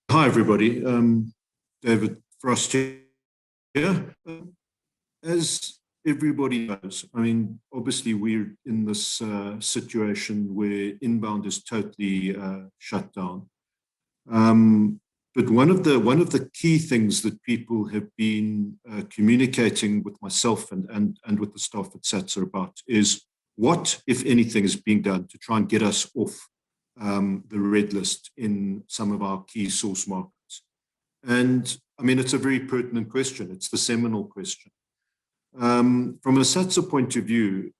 Hi, everybody. David Frost here. As everybody knows, obviously we're in this situation where inbound is totally shut down. But one of the key things that people have been communicating with myself and with the staff at SATSA about is what, if anything, is being done to try and get us off the red list in some of our key source markets. And it's a very pertinent question. It's the seminal question. From a SATSA point of view,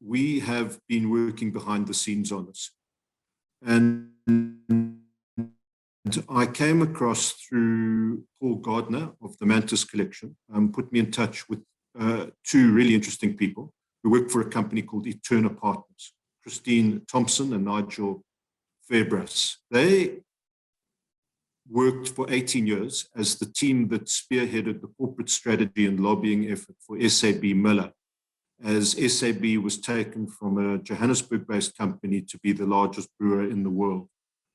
we have been working behind the scenes on this. And I came across through Paul Gardner of the Mantis Collection, put me in touch with two really interesting people who work for a company called Eterna Partners, Christine Thompson and Nigel Fairbrass. They worked for 18 years as the team that spearheaded the corporate strategy and lobbying effort for SAB Miller, as SAB was taken from a Johannesburg-based company to be the largest brewer in the world.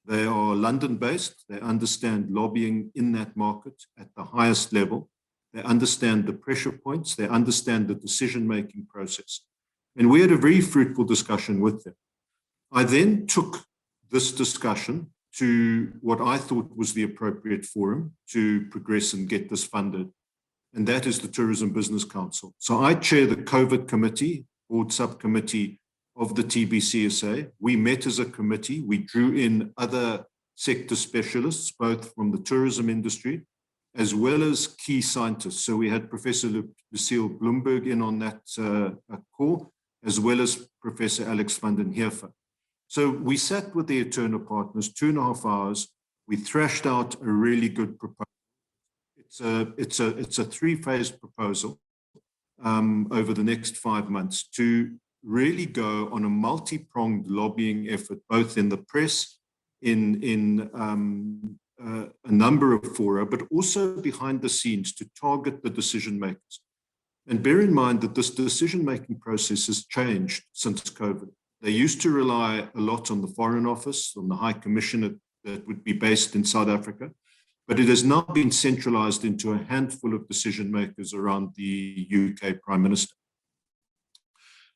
They are London-based. They understand lobbying in that market at the highest level. They understand the pressure points. They understand the decision-making process. And we had a very fruitful discussion with them. I then took this discussion to what I thought was the appropriate forum to progress and get this funded, and that is the Tourism Business Council. So I chair the COVID committee, board subcommittee of the TBCSA. We met as a committee. We drew in other sector specialists, both from the tourism industry, as well as key scientists. So we had Professor Lucille Bloomberg in on that call, as well as Professor Alex van den Heerfer. So we sat with the Eterna Partners 2.5 hours. We thrashed out a really good proposal. It's a 3-phase proposal over the next 5 months to really go on a multi-pronged lobbying effort, both in the press, in a number of fora, but also behind the scenes to target the decision makers. And bear in mind that this decision-making process has changed since COVID. They used to rely a lot on the Foreign Office, on the High Commissioner that would be based in South Africa, but it has now been centralized into a handful of decision makers around the UK Prime Minister.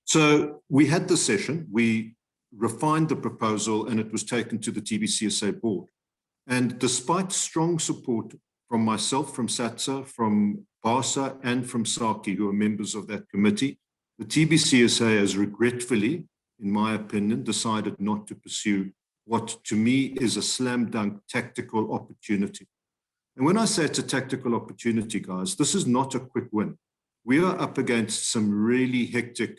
So we had the session, we refined the proposal, and it was taken to the TBCSA board. And despite strong support from myself, from SATSA, from BASA, and from SAKI, who are members of that committee, the TBCSA has regretfully, in my opinion, decided not to pursue what to me is a slam dunk tactical opportunity. And when I say it's a tactical opportunity, guys, this is not a quick win. We are up against some really hectic,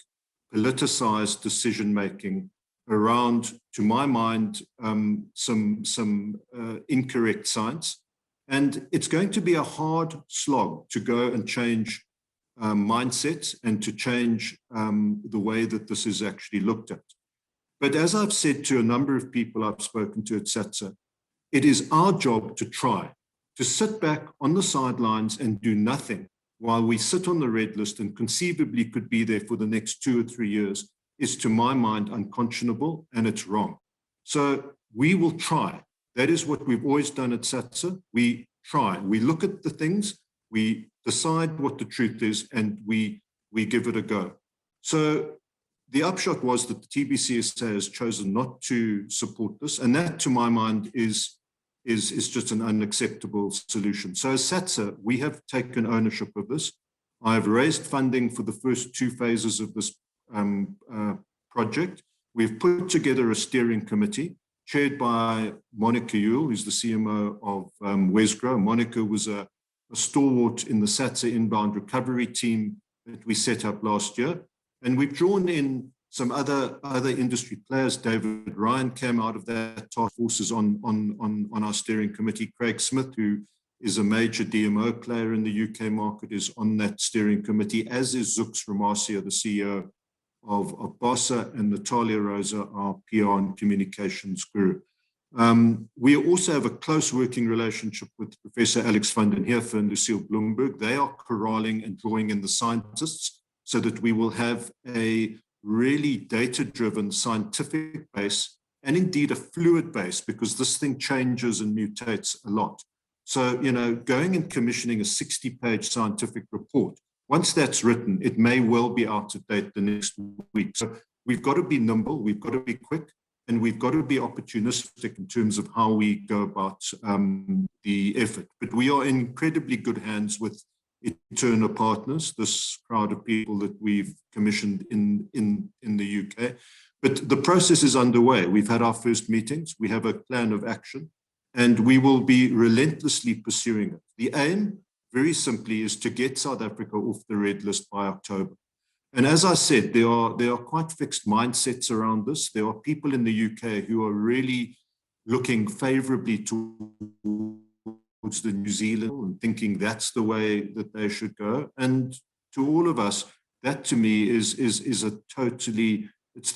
politicized decision-making around, to my mind, some incorrect science. And it's going to be a hard slog to go and change mindsets and to change the way that this is actually looked at. But as I've said to a number of people I've spoken to at SATSA, it is our job to try to sit back on the sidelines and do nothing while we sit on the red list and conceivably could be there for the next 2 or 3 years is, to my mind, unconscionable, and it's wrong. So we will try. That is what we've always done at SATSA. We try. We look at the things, we decide what the truth is, and we give it a go. So the upshot was that the TBCSA has chosen not to support this, and that, to my mind, is just an unacceptable solution. So as SATSA, we have taken ownership of this. I've raised funding for the first 2 phases of this project. We've put together a steering committee chaired by Monica Yule, who's the CMO of Wesgrow. Monica was a stalwart in the SATSA inbound recovery team that we set up last year. And we've drawn in some other industry players. David Ryan came out of that task forces on our steering committee. Craig Smith, who is a major DMO player in the UK market, is on that steering committee, as is Zux Ramasia, the CEO of BASA, and Natalia Rosa, our PR and communications guru. We also have a close working relationship with Professor Alex van den Heerfer and Lucille Bloomberg. They are corralling and drawing in the scientists so that we will have a really data-driven scientific base and indeed a fluid base, because this thing changes and mutates a lot. So, going and commissioning a 60-page scientific report, once that's written, it may well be out of date the next week. So we've got to be nimble, we've got to be quick, and we've got to be opportunistic in terms of how we go about the effort. But we are in incredibly good hands with Eterna Partners, this crowd of people that we've commissioned in the UK. But the process is underway. We've had our first meetings. We have a plan of action, and we will be relentlessly pursuing it. The aim, very simply, is to get South Africa off the red list by October. And as I said, there are quite fixed mindsets around this. There are people in the UK who are really looking favorably towards the New Zealand and thinking that's the way that they should go. And to all of us, that to me is the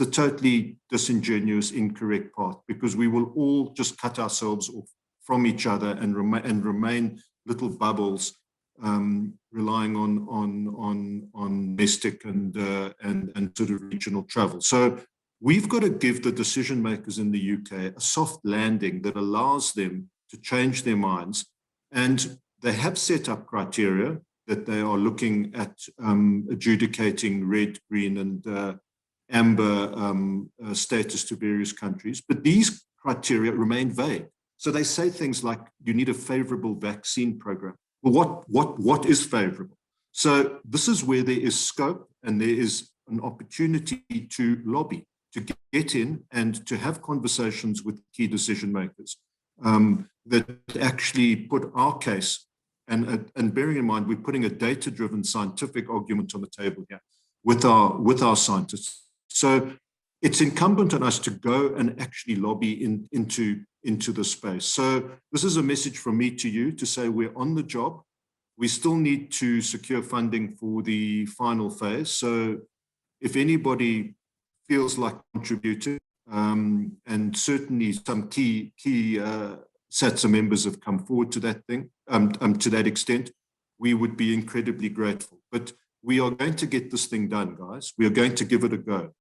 totally disingenuous, incorrect path, because we will all just cut ourselves off from each other and remain little bubbles, relying on domestic and sort of regional travel. So we've got to give the decision makers in the UK a soft landing that allows them to change their minds. And they have set up criteria that they are looking at adjudicating red, green, and amber status to various countries. But these criteria remain vague. So they say things like, you need a favorable vaccine program. Well, what is favorable? So this is where there is scope and there is an opportunity to lobby, to get in and to have conversations with key decision makers that actually put our case, and bearing in mind, we're putting a data-driven scientific argument on the table here with our scientists. So it's incumbent on us to go and actually lobby into the space. So this is a message from me to you to say we're on the job. We still need to secure funding for the final phase. So if anybody feels like contributing, and certainly some key SATSA members have come forward to that thing, to that extent, we would be incredibly grateful. But we are going to get this thing done, guys. We are going to give it a go.